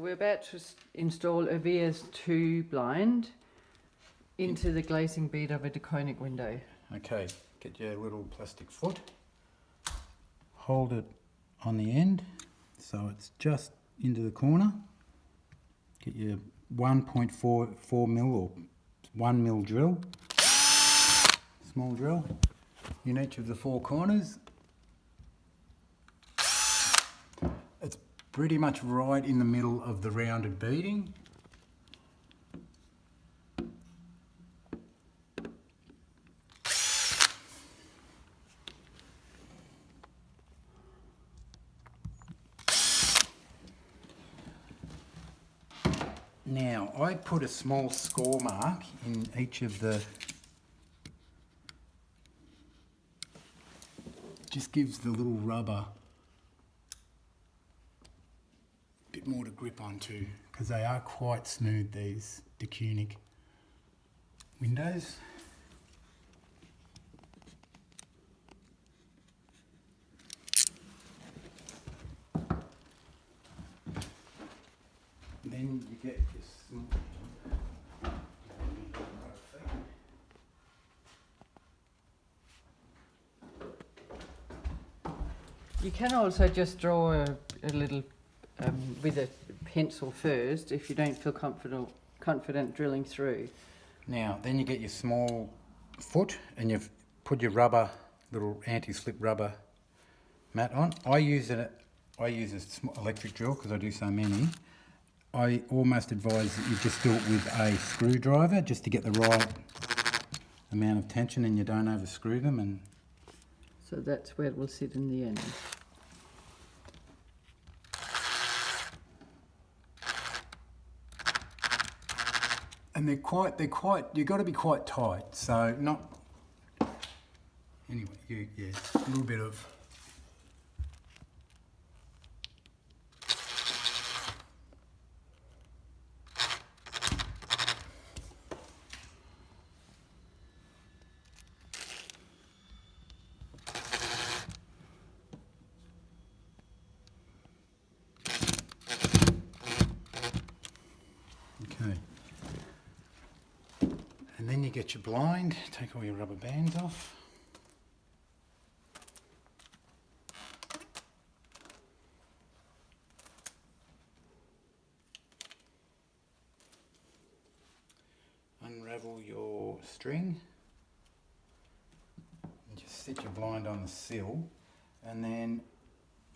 we're about to install a VS2 blind into the glazing bead of a Deceuninck window. Okay, get your little plastic foot, hold it on the end so it's just into the corner. Get your 1.4 mil or 1 mil drill, small drill, in each of the four corners. It's pretty much right in the middle of the rounded beading. Now, I put a small score mark in each of the, just gives the little rubber a bit more to grip onto, because they are quite smooth, these Deceuninck windows. Then you get your small, You can also just draw a little with a pencil first if you don't feel confident drilling through. Now, then you get your small foot and you've put your rubber, little anti-slip rubber mat on. I use a small electric drill because I do so many. I almost advise that you just do it with a screwdriver just to get the right amount of tension and you don't overscrew them. And so that's where it will sit in the end. And they've got to be quite tight. So not, anyway, yeah, a little bit of, okay. And then you get your blind, take all your rubber bands off. Unravel your string. And just sit your blind on the sill and then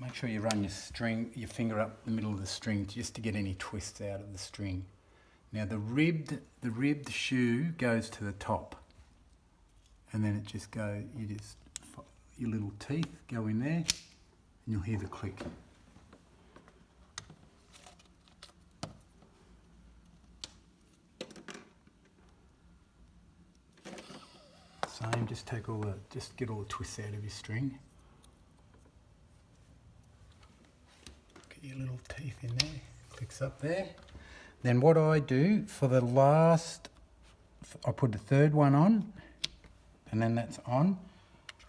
make sure you run your finger up the middle of the string just to get any twists out of the string. Now the ribbed shoe goes to the top, and then it just goes. Your little teeth go in there, and you'll hear the click. Same. Just get all the twists out of your string. Get your little teeth in there. Clicks up there. Then what I do for the last, I put the third one on, and then that's on,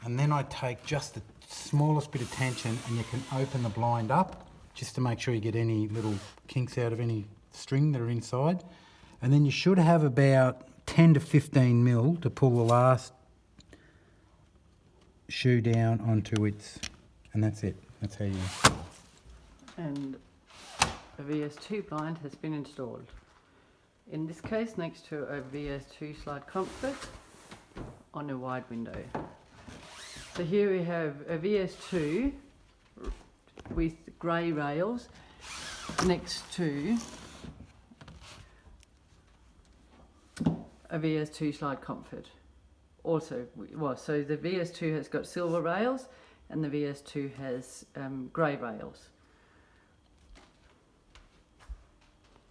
and then I take just the smallest bit of tension and you can open the blind up just to make sure you get any little kinks out of any string that are inside. And then you should have about 10 to 15 mil to pull the last shoe down onto its, and that's it. That's how you... And a VS2 blind has been installed. In this case, next to a VS2 slide comfort on a wide window. So here we have a VS2 with grey rails next to a VS2 slide comfort. Also, well, so the VS2 has got silver rails and the VS2 has grey rails.